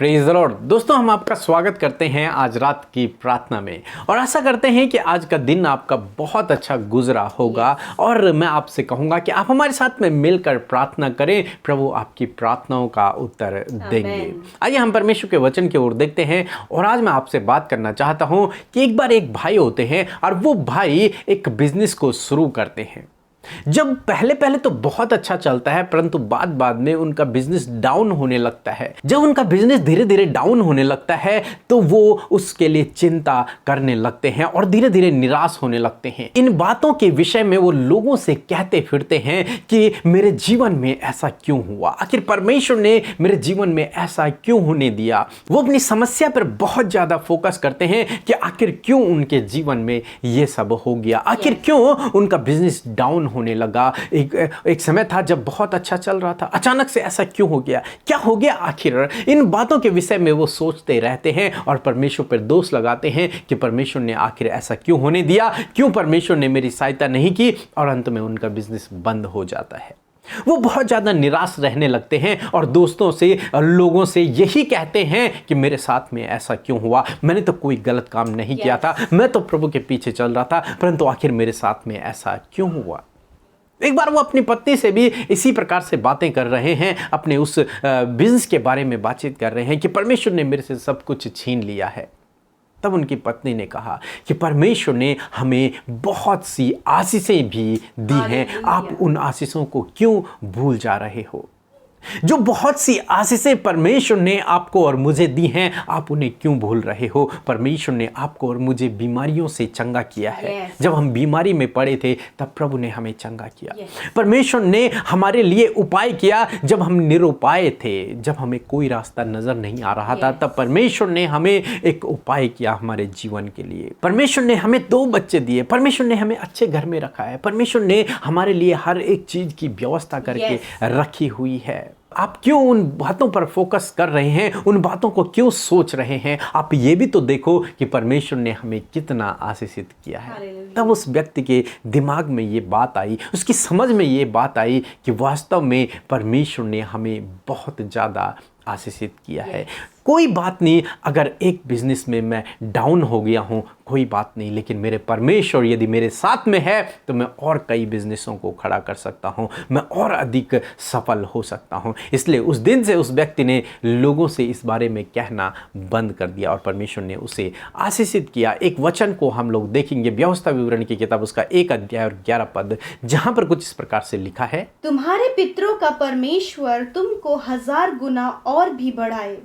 Praise the Lord. दोस्तों, हम आपका स्वागत करते हैं आज रात की प्रार्थना में और आशा करते हैं कि आज का दिन आपका बहुत अच्छा गुजरा होगा। और मैं आपसे कहूँगा कि आप हमारे साथ में मिलकर प्रार्थना करें, प्रभु आपकी प्रार्थनाओं का उत्तर देंगे। आइए हम परमेश्वर के वचन की ओर देखते हैं। और आज मैं आपसे बात करना चाहता हूँ कि एक बार एक भाई होते हैं और वो भाई एक बिजनेस को शुरू करते हैं। जब पहले पहले तो बहुत अच्छा चलता है, परंतु बाद बाद में उनका बिजनेस डाउन होने लगता है। जब उनका बिजनेस धीरे धीरे डाउन होने लगता है तो वो उसके लिए चिंता करने लगते हैं और धीरे धीरे निराश होने लगते हैं। इन बातों के विषय में वो लोगों से कहते फिरते हैं कि मेरे जीवन में ऐसा क्यों हुआ, आखिर परमेश्वर ने मेरे जीवन में ऐसा क्यों होने दिया। वो अपनी समस्या पर बहुत ज्यादा फोकस करते हैं कि आखिर क्यों उनके जीवन में ये सब हो गया, आखिर क्यों उनका बिजनेस डाउन होने लगा। एक समय था जब बहुत अच्छा चल रहा था, अचानक से ऐसा क्यों हो गया, क्या हो गया आखिर। इन बातों के विषय में वो सोचते रहते हैं और परमेश्वर पर दोष लगाते हैं कि परमेश्वर ने आखिर ऐसा क्यों होने दिया, क्यों परमेश्वर ने मेरी सहायता नहीं की, और अंत में उनका बिजनेस बंद हो जाता है। वो बहुत ज़्यादा निराश रहने लगते हैं और दोस्तों से, लोगों से यही कहते हैं कि मेरे साथ में ऐसा क्यों हुआ, मैंने तो कोई गलत काम नहीं किया था, मैं तो प्रभु के पीछे चल रहा था, परंतु आखिर मेरे साथ में ऐसा क्यों हुआ। एक बार वो अपनी पत्नी से भी इसी प्रकार से बातें कर रहे हैं, अपने उस बिजनेस के बारे में बातचीत कर रहे हैं कि परमेश्वर ने मेरे से सब कुछ छीन लिया है। तब उनकी पत्नी ने कहा कि परमेश्वर ने हमें बहुत सी आशीषें भी दी हैं, आप उन आशीषों को क्यों भूल जा रहे हो। जो बहुत सी आशीषें परमेश्वर ने आपको और मुझे दी हैं, आप उन्हें क्यों भूल रहे हो। परमेश्वर ने आपको और मुझे बीमारियों से चंगा किया है। जब हम बीमारी में पड़े थे तब प्रभु ने हमें चंगा किया। परमेश्वर ने हमारे लिए उपाय किया जब हम निरुपाय थे, जब हमें कोई रास्ता नजर नहीं आ रहा था, तब परमेश्वर ने हमें एक उपाय किया हमारे जीवन के लिए। परमेश्वर ने हमें 2 बच्चे दिए, परमेश्वर ने हमें अच्छे घर में रखा है, परमेश्वर ने हमारे लिए हर एक चीज की व्यवस्था करके रखी हुई है। आप क्यों उन बातों पर फोकस कर रहे हैं, उन बातों को क्यों सोच रहे हैं। आप ये भी तो देखो कि परमेश्वर ने हमें कितना आशीषित किया है। तब उस व्यक्ति के दिमाग में ये बात आई, उसकी समझ में ये बात आई कि वास्तव में परमेश्वर ने हमें बहुत ज़्यादा आशीषित किया है। कोई बात नहीं अगर एक बिजनेस में मैं डाउन हो गया हूँ, कोई बात नहीं, लेकिन मेरे परमेश्वर यदि मेरे साथ में है तो मैं और कई बिजनेसों को खड़ा कर सकता हूँ, मैं और अधिक सफल हो सकता हूँ। इसलिए उस दिन से उस व्यक्ति ने लोगों से इस बारे में कहना बंद कर दिया और परमेश्वर ने उसे आशीषित किया। एक वचन को हम लोग देखेंगे, व्यवस्था विवरण की किताब उसका 1 अध्याय और 11 पद, जहाँ पर कुछ इस प्रकार से लिखा है, तुम्हारे पितरों का परमेश्वर तुमको 1000 गुना और भी बढ़ाए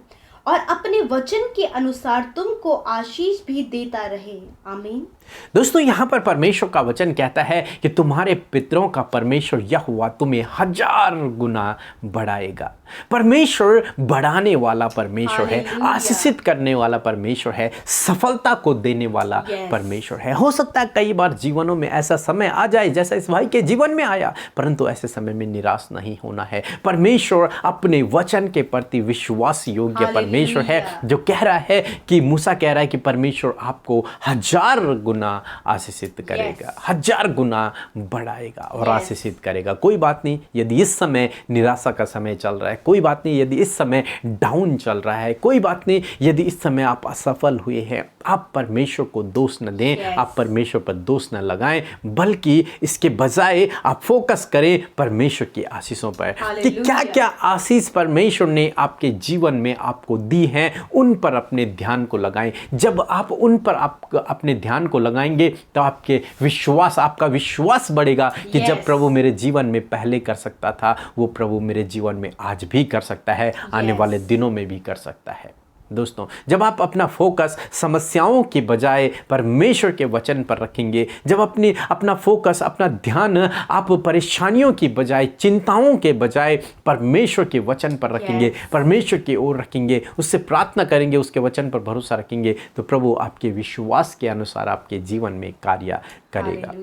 और अपने वचन के अनुसार तुमको आशीष भी देता रहे। आमीन। दोस्तों, यहाँ पर परमेश्वर का वचन कहता है कि तुम्हारे पितरों का परमेश्वर यहोवा तुम्हें 1000 गुना बढ़ाएगा। परमेश्वर बढ़ाने वाला परमेश्वर है, आशीषित करने वाला परमेश्वर है, सफलता को देने वाला परमेश्वर है। हो सकता है कई बार जीवनों में ऐसा समय आ जाए जैसा इस भाई के जीवन में आया, परंतु ऐसे समय में निराश नहीं होना है। परमेश्वर अपने वचन के प्रति विश्वास योग्य परमेश्वर है, जो कह रहा है कि मूसा कह रहा है कि परमेश्वर आपको 1000 गुना आशीषित करेगा, 1000 गुना बढ़ाएगा और आशीषित करेगा। कोई बात नहीं यदि इस समय निराशा का समय चल रहा है, कोई बात नहीं यदि इस समय डाउन चल रहा है, कोई बात नहीं यदि इस समय आप असफल हुए हैं, आप परमेश्वर को दोष न दें, आप परमेश्वर पर दोष न लगाएं, बल्कि इसके बजाय आप फोकस करें परमेश्वर की आशीषों पर कि क्या क्या आशीष परमेश्वर ने आपके जीवन में आपको दी हैं, उन पर अपने ध्यान को लगाएं। जब आप उन पर अपने ध्यान को लगाएंगे तो आपका विश्वास बढ़ेगा कि जब प्रभु मेरे जीवन में पहले कर सकता था, वो प्रभु मेरे जीवन में आज भी कर सकता है, आने वाले दिनों में भी कर सकता है। दोस्तों, जब आप अपना फोकस समस्याओं के बजाय परमेश्वर के वचन पर रखेंगे, जब अपना फोकस, अपना ध्यान आप परेशानियों की बजाय, चिंताओं के बजाय परमेश्वर के वचन पर रखेंगे, परमेश्वर की ओर रखेंगे, उससे प्रार्थना करेंगे, उसके वचन पर भरोसा रखेंगे, तो प्रभु आपके विश्वास के अनुसार आपके जीवन में कार्य करेगा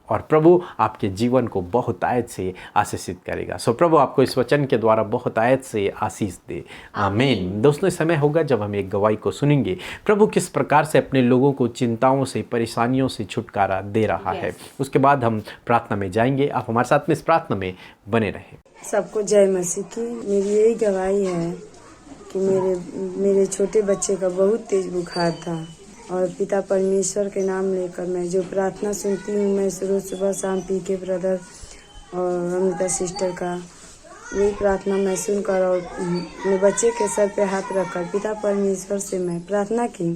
और प्रभु आपके जीवन को बहुतायत से आशीषित करेगा। सो प्रभु आपको इस वचन के द्वारा बहुतायत से आशीष दे। आमीन। दोस्तों, इस समय होगा जब हम एक गवाही को सुनेंगे, प्रभु किस प्रकार से अपने लोगों को चिंताओं से, परेशानियों से छुटकारा दे रहा है। उसके बाद हम प्रार्थना में जाएंगे। आप हमारे साथ में इस प्रार्थना में बने रहें। सबको जय मसीह की। मेरी यही गवाही है कि मेरे छोटे बच्चे का बहुत तेज बुखार था और पिता परमेश्वर के नाम लेकर मैं जो प्रार्थना सुनती हूँ, मैं रोज़ सुबह शाम पीके ब्रदर और अमिता सिस्टर का वही प्रार्थना मैं सुनकर और अपने बच्चे के सर पे हाथ रखकर पिता परमेश्वर से मैं प्रार्थना की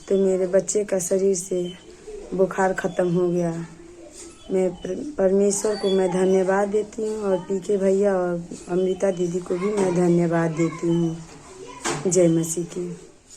तो मेरे बच्चे का शरीर से बुखार ख़त्म हो गया। मैं परमेश्वर को मैं धन्यवाद देती हूँ और पीके भैया और अमृता दीदी को भी मैं धन्यवाद देती हूँ। जय मसीह की।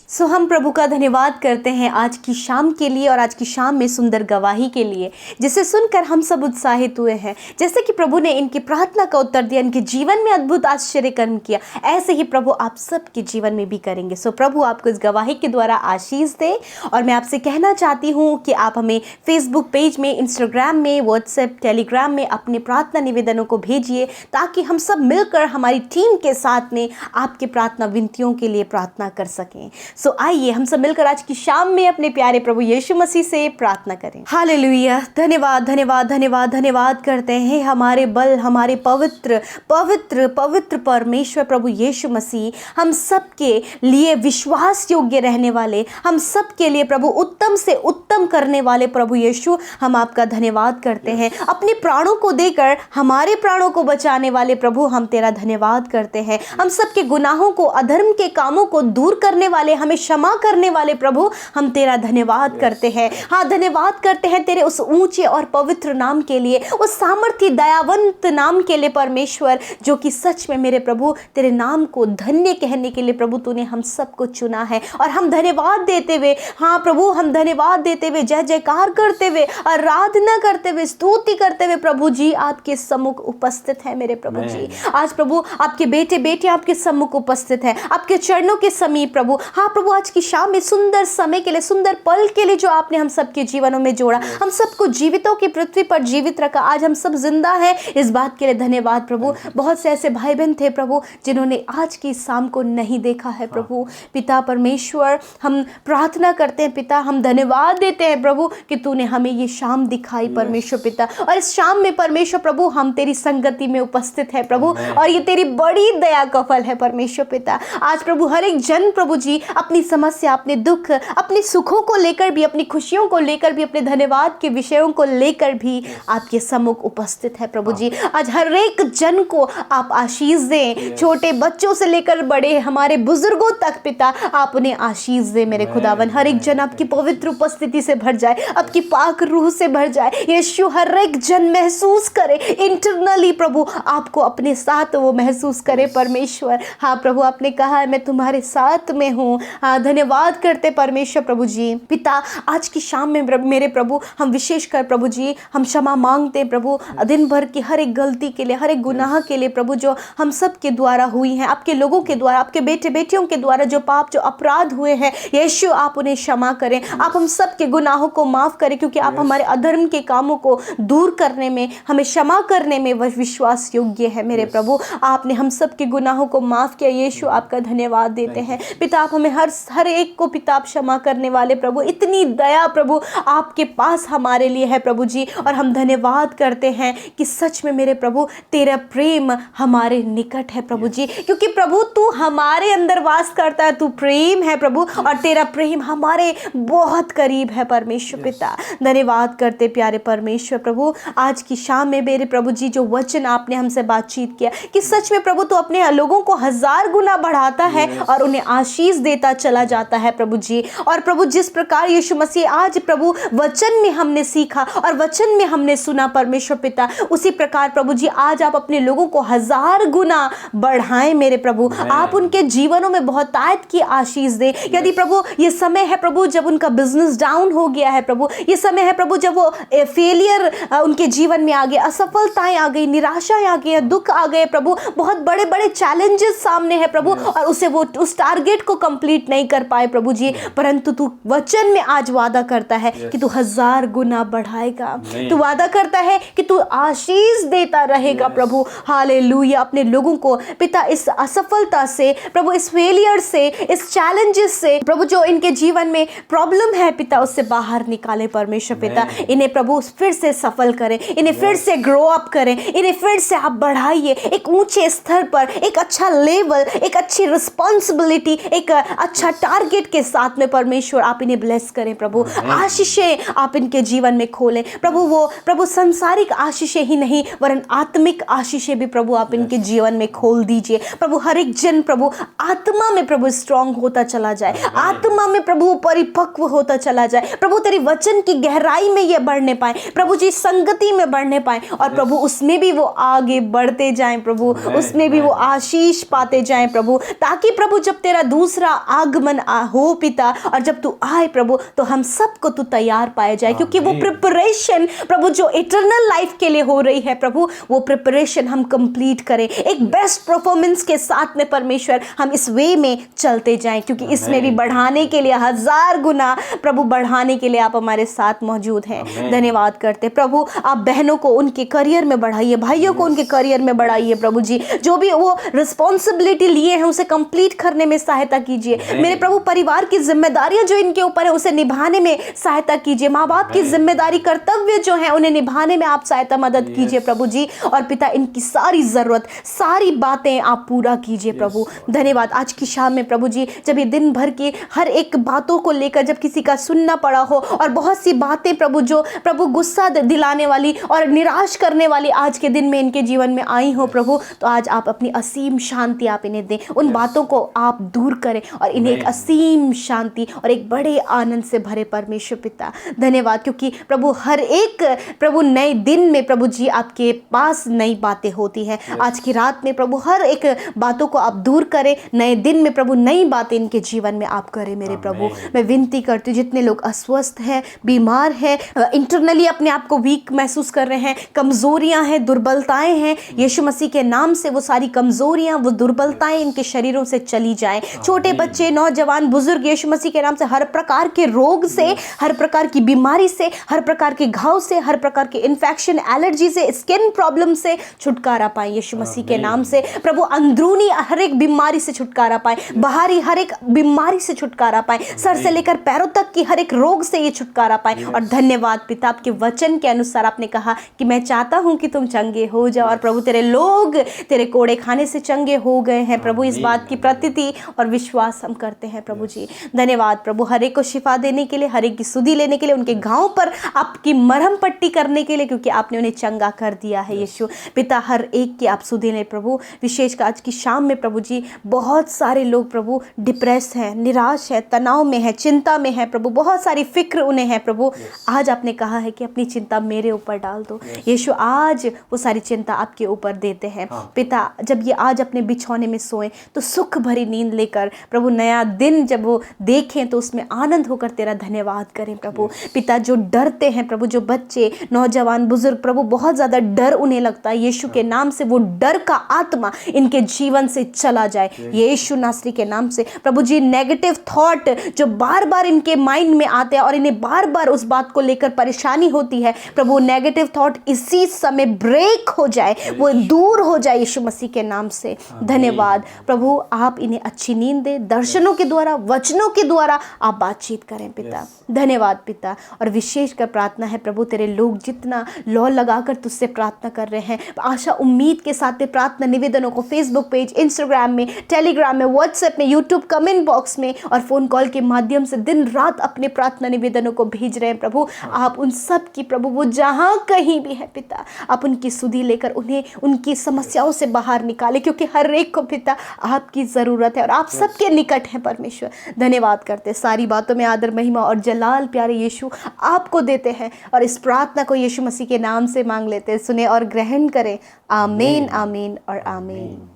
सो हम प्रभु का धन्यवाद करते हैं आज की शाम के लिए और आज की शाम में सुंदर गवाही के लिए, जिसे सुनकर हम सब उत्साहित हुए हैं। जैसे कि प्रभु ने इनकी प्रार्थना का उत्तर दिया, इनके जीवन में अद्भुत आश्चर्य कर्म किया, ऐसे ही प्रभु आप सबके जीवन में भी करेंगे। सो प्रभु आपको इस गवाही के द्वारा आशीष दे। और मैं आपसे कहना चाहती हूँ कि आप हमें फेसबुक पेज में, इंस्टाग्राम में, व्हाट्सएप, टेलीग्राम में अपने प्रार्थना निवेदनों को भेजिए, ताकि हम सब मिलकर हमारी टीम के साथ में आपके प्रार्थना विनतियों के लिए प्रार्थना कर सकें। सो आइए हम सब मिलकर आज की शाम में अपने प्यारे प्रभु यीशु मसीह से प्रार्थना करें। हालेलुया। धन्यवाद धन्यवाद धन्यवाद धन्यवाद करते हैं हमारे बल, हमारे पवित्र पवित्र पवित्र परमेश्वर प्रभु यीशु मसीह, हम सब के लिए विश्वास योग्य रहने वाले, हम सब के लिए प्रभु उत्तम से उत्तम करने वाले प्रभु यीशु, हम आपका धन्यवाद करते हैं। अपने प्राणों को देकर हमारे प्राणों को बचाने वाले प्रभु, हम तेरा धन्यवाद करते हैं। हम सब के गुनाहों को, अधर्म के कामों को दूर करने वाले, हमें क्षमा करने वाले प्रभु, हम तेरा धन्यवाद करते हैं। हाँ, धन्यवाद करते हैं तेरे उस ऊंचे और पवित्र नाम के लिए, उस सामर्थी दयावंत नाम के लिए परमेश्वर, जो कि सच में मेरे प्रभु तेरे नाम को धन्य कहने के लिए प्रभु तूने हम सबको चुना है। और हम धन्यवाद देते हुए, हाँ प्रभु, हम धन्यवाद देते हुए, जय जयकार करते हुए, आराधना करते हुए, स्तुति करते हुए प्रभु जी आपके सम्मुख उपस्थित है मेरे प्रभु जी। आज प्रभु आपके बेटे बेटे आपके सम्मुख उपस्थित है, आपके चरणों के समीप प्रभु। हाँ प्रभु, आज की शाम में सुंदर समय के लिए, सुंदर पल के लिए जो आपने हम सबके जीवनों में जोड़ा, हम सबको जीवितों की पृथ्वी पर जीवित रखा, आज हम सब जिंदा हैं, इस बात के लिए धन्यवाद प्रभु। बहुत से ऐसे भाई बहन थे प्रभु जिन्होंने आज की शाम को नहीं देखा है प्रभु। पिता परमेश्वर, हम प्रार्थना करते हैं पिता, हम धन्यवाद देते हैं प्रभु कि तूने हमें ये शाम दिखाई परमेश्वर पिता। और इस शाम में परमेश्वर प्रभु हम तेरी संगति में उपस्थित है प्रभु, और ये तेरी बड़ी दया का फल है परमेश्वर पिता। आज प्रभु हर एक जन प्रभु जी अपनी समस्या, अपने दुख, अपने सुखों को लेकर भी, अपनी खुशियों को लेकर भी, अपने धन्यवाद के विषयों को लेकर भी आपके सम्मुख उपस्थित है प्रभु जी। आज हर एक जन को आप आशीष दें, छोटे बच्चों से लेकर बड़े हमारे बुजुर्गों तक पिता आप उन्हें आशीष दें मेरे खुदावन। हर एक जन आपकी पवित्र उपस्थिति से भर जाए, आपकी पाक रूह से भर जाए यीशु। हर एक जन महसूस करे इंटरनली प्रभु आपको अपने साथ, वो महसूस करे परमेश्वर। हाँ प्रभु, आपने कहा है मैं तुम्हारे साथ में हूँ। हाँ, धन्यवाद करते परमेश्वर प्रभु जी। पिता, आज की शाम में मेरे प्रभु हम विशेष कर प्रभु जी हम क्षमा मांगते हैं प्रभु दिन भर की हर एक गलती के लिए, हर एक गुनाह के लिए प्रभु, जो हम सब के द्वारा हुई हैं, आपके लोगों के द्वारा, आपके बेटे बेटियों के द्वारा जो पाप, जो अपराध हुए हैं यीशु, आप उन्हें क्षमा करें, आप हम सब के गुनाहों को माफ करें, क्योंकि आप हमारे अधर्म के कामों को दूर करने में, हमें क्षमा करने में वह विश्वास योग्य है मेरे प्रभु। आपने हम सब के गुनाहों को माफ किया यीशु, आपका धन्यवाद देते हैं पिता। आप हमें हर एक को पिता क्षमा करने वाले प्रभु, इतनी दया प्रभु आपके पास हमारे लिए है प्रभु जी। और हम धन्यवाद करते हैं कि सच में मेरे प्रभु तेरा प्रेम हमारे निकट है प्रभु जी, क्योंकि प्रभु तू हमारे अंदर वास करता है, तू प्रेम है प्रभु, और तेरा प्रेम हमारे बहुत करीब है परमेश्वर पिता। धन्यवाद करते प्यारे परमेश्वर प्रभु, आज की शाम में मेरे प्रभु जी जो वचन आपने हमसे बातचीत किया कि सच में प्रभु तू अपने लोगों को 1000 गुना बढ़ाता है और उन्हें आशीष देता चला जाता है प्रभु जी। और प्रभु जिस प्रकार यीशु मसीह आज प्रभु वचन में हमने सीखा और वचन में हमने सुना परमेश्वर पिता, उसी प्रकार प्रभु जी आज आप अपने लोगों को 1000 गुना बढ़ाएं मेरे प्रभु। आप उनके जीवनों में बहुतायत की आशीष दें। यदि प्रभु ये समय है प्रभु जब उनका बिजनेस डाउन हो गया है प्रभु, ये समय है प्रभु जब वो फेलियर उनके जीवन में आ गया, असफलताएं आ गई, निराशाएं आ गई, दुख आ गए प्रभु, बहुत बड़े बड़े चैलेंजेस सामने है प्रभु, और उसे वो उस टारगेट को कंप्लीट कंप्लीट नहीं कर पाए प्रभु जी, परंतु तू वचन में आज वादा करता है कि तू 1000 गुना बढ़ाएगा। तू वादा करता है कि तू आशीष देता रहेगा प्रभु। हालेलुया। अपने लोगों को पिता इस असफलता से प्रभु, इस फेलियर से, इस चैलेंजेस से प्रभु, जो इनके जीवन में प्रॉब्लम है पिता, उससे बाहर निकाले परमेश्वर पिता। इन्हें प्रभु फिर से सफल करें, इन्हें फिर से ग्रो अप करें, इन्हें फिर से आप बढ़ाइए एक ऊंचे स्तर पर, एक अच्छा लेवल, एक अच्छी रिस्पॉन्सिबिलिटी, एक अच्छा टारगेट के साथ में परमेश्वर आप इन्हें ब्लेस करें प्रभु। आशीषें आप इनके जीवन में खोलें प्रभु। वो प्रभु सांसारिक आशीषें ही नहीं वरन आत्मिक आशीषें भी प्रभु आप इनके जीवन में खोल दीजिए प्रभु। हर एक जन प्रभु आत्मा में प्रभु स्ट्रांग होता चला जाए, आत्मा में प्रभु परिपक्व होता चला जाए प्रभु। तेरी वचन की गहराई में ये बढ़ने पाए प्रभु जी, संगति में बढ़ने पाए और प्रभु उसमें भी वो आगे बढ़ते जाएं प्रभु, उसमें भी वो आशीष पाते जाएं प्रभु, ताकि प्रभु जब तेरा दूसरा आगमन हो पिता और जब तू आए प्रभु तो हम सबको तू तैयार पाए जाए, क्योंकि वो प्रिपरेशन प्रभु जो इटर्नल लाइफ के लिए हो रही है प्रभु, वो प्रिपरेशन हम कंप्लीट करें एक बेस्ट परफॉर्मेंस के साथ में परमेश्वर। हम इस वे में चलते जाएं, क्योंकि इसमें भी बढ़ाने के लिए 1000 गुना प्रभु बढ़ाने के लिए आप हमारे साथ मौजूद हैं। धन्यवाद करते प्रभु। आप बहनों को उनके करियर में बढ़ाइए, भाइयों को उनके करियर में बढ़ाइए प्रभु जी। जो भी वो रिस्पॉन्सिबिलिटी लिए हैं उसे कंप्लीट करने में सहायता कीजिए मेरे प्रभु। परिवार की जिम्मेदारियां जो इनके ऊपर है उसे निभाने में सहायता कीजिए। माँ बाप की जिम्मेदारी, कर्तव्य जो है उन्हें निभाने में आप सहायता मदद कीजिए प्रभु जी। और पिता इनकी सारी जरूरत, सारी बातें आप पूरा कीजिए प्रभु। धन्यवाद। आज की शाम में प्रभु जी जब ये दिन भर की हर एक बातों को लेकर जब किसी का सुनना पड़ा हो और बहुत सी बातें प्रभु जो प्रभु गुस्सा दिलाने वाली और निराश करने वाली आज के दिन में इनके जीवन में आई हो प्रभु, तो आज आप अपनी असीम शांति आप इन्हें दें, उन बातों को आप दूर करें और इन्हें एक असीम शांति और एक बड़े आनंद से भरे परमेश्वर पिता। धन्यवाद, क्योंकि प्रभु हर एक प्रभु नए दिन में प्रभु जी आपके पास नई बातें होती हैं। आज की रात में प्रभु हर एक बातों को आप दूर करें, नए दिन में प्रभु नई बातें इनके जीवन में आप करें मेरे प्रभु। मैं विनती करती हूँ जितने लोग अस्वस्थ हैं, बीमार हैं, इंटरनली अपने आप को वीक महसूस कर रहे हैं, कमजोरियां हैं, दुर्बलताएं हैं, यीशु मसीह के नाम से वो सारी कमजोरियां, वो दुर्बलताएं इनके शरीरों से चली जाएं। छोटे बच्चे, नौजवान, बुजुर्ग, यीशु मसीह के नाम से हर प्रकार के रोग से, हर प्रकार की बीमारी से, हर प्रकार के घाव से, हर प्रकार के इन्फेक्शन, एलर्जी से, स्किन प्रॉब्लम से छुटकारा पाए यीशु मसीह के नाम से प्रभु। अंदरूनी हर एक बीमारी से छुटकारा पाए, बाहरी हर एक बीमारी से छुटकारा पाए, सर से लेकर पैरों तक की हर एक रोग से ये छुटकारा पाए। और धन्यवाद पिता, आपके वचन के अनुसार आपने कहा कि मैं चाहता हूं कि तुम चंगे हो जाओ, और प्रभु तेरे लोग तेरे कोड़े खाने से चंगे हो गए हैं प्रभु। इस बात की प्रतीति और विश्वास हम करते हैं प्रभु जी। धन्यवाद प्रभु, हर एक को शिफा देने के लिए, हर एक की सुधि लेने के लिए, उनके घाव पर आपकी मरहम पट्टी करने के लिए, क्योंकि आपने उन्हें चंगा कर दिया है यीशु पिता। हर एक की आप सुधि लें प्रभु। विशेषकर आज की शाम में प्रभु जी बहुत सारे लोग प्रभु डिप्रेस हैं, निराश है, तनाव में है, चिंता में है प्रभु, बहुत सारी फिक्र उन्हें है प्रभु। आज आपने कहा है कि अपनी चिंता मेरे ऊपर डाल दो यीशु। आज वो सारी चिंता आपके ऊपर देते हैं पिता। जब ये आज अपने बिछौने में सोएं तो सुख भरी नींद लेकर प्रभु, नया दिन जब वो देखें तो उसमें आनंद होकर तेरा धन्यवाद करें प्रभु पिता। जो डरते हैं प्रभु, जो बच्चे, नौजवान, बुजुर्ग प्रभु, बहुत ज़्यादा डर उन्हें लगता है, यीशु के नाम से वो डर का आत्मा इनके जीवन से चला जाए यीशु नासरी के नाम से प्रभु जी। नेगेटिव थॉट जो बार बार इनके माइंड में आते हैं और इन्हें बार बार उस बात को लेकर परेशानी होती है प्रभु, नेगेटिव थॉट इसी समय ब्रेक हो जाए, वो दूर हो जाए यीशु मसीह के नाम से। धन्यवाद प्रभु, आप इन्हें अच्छी नींद दे, दर्शनों के द्वारा, वचनों के द्वारा आप बातचीत करें पिता। धन्यवाद पिता। और विशेषकर प्रार्थना है प्रभु, तेरे लोग जितना लौ लगाकर तुझसे प्रार्थना कर रहे हैं, आशा उम्मीद के साथ प्रार्थना निवेदनों को फेसबुक पेज, इंस्टाग्राम में, टेलीग्राम में, व्हाट्सएप में, यूट्यूब कमेंट बॉक्स में और फोन कॉल के माध्यम से दिन रात अपने प्रार्थना निवेदनों को भेज रहे हैं प्रभु। आप उन सब की प्रभु, वो जहां कहीं भी है पिता, आप उनकी सुधि लेकर उन्हें उनकी समस्याओं से बाहर निकाले, क्योंकि हर एक को पिता आपकी ज़रूरत है और आप सबके निकट हैं परमेश्वर। धन्यवाद करते, सारी बातों में आदर, महिमा और जलाल प्यारे यीशु आपको देते हैं और इस प्रार्थना को यीशु मसीह के नाम से मांग लेते हैं। सुने और ग्रहण करें। आमीन, आमीन और आमीन।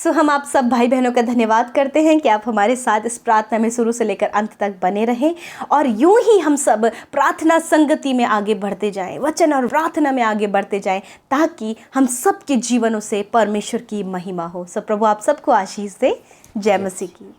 हम आप सब भाई बहनों का धन्यवाद करते हैं कि आप हमारे साथ इस प्रार्थना में शुरू से लेकर अंत तक बने रहें और यूं ही हम सब प्रार्थना संगति में आगे बढ़ते जाएं, वचन और प्रार्थना में आगे बढ़ते जाएं, ताकि हम सबके जीवनों से परमेश्वर की महिमा हो। प्रभु आप सबको आशीष दे। जय मसीह की।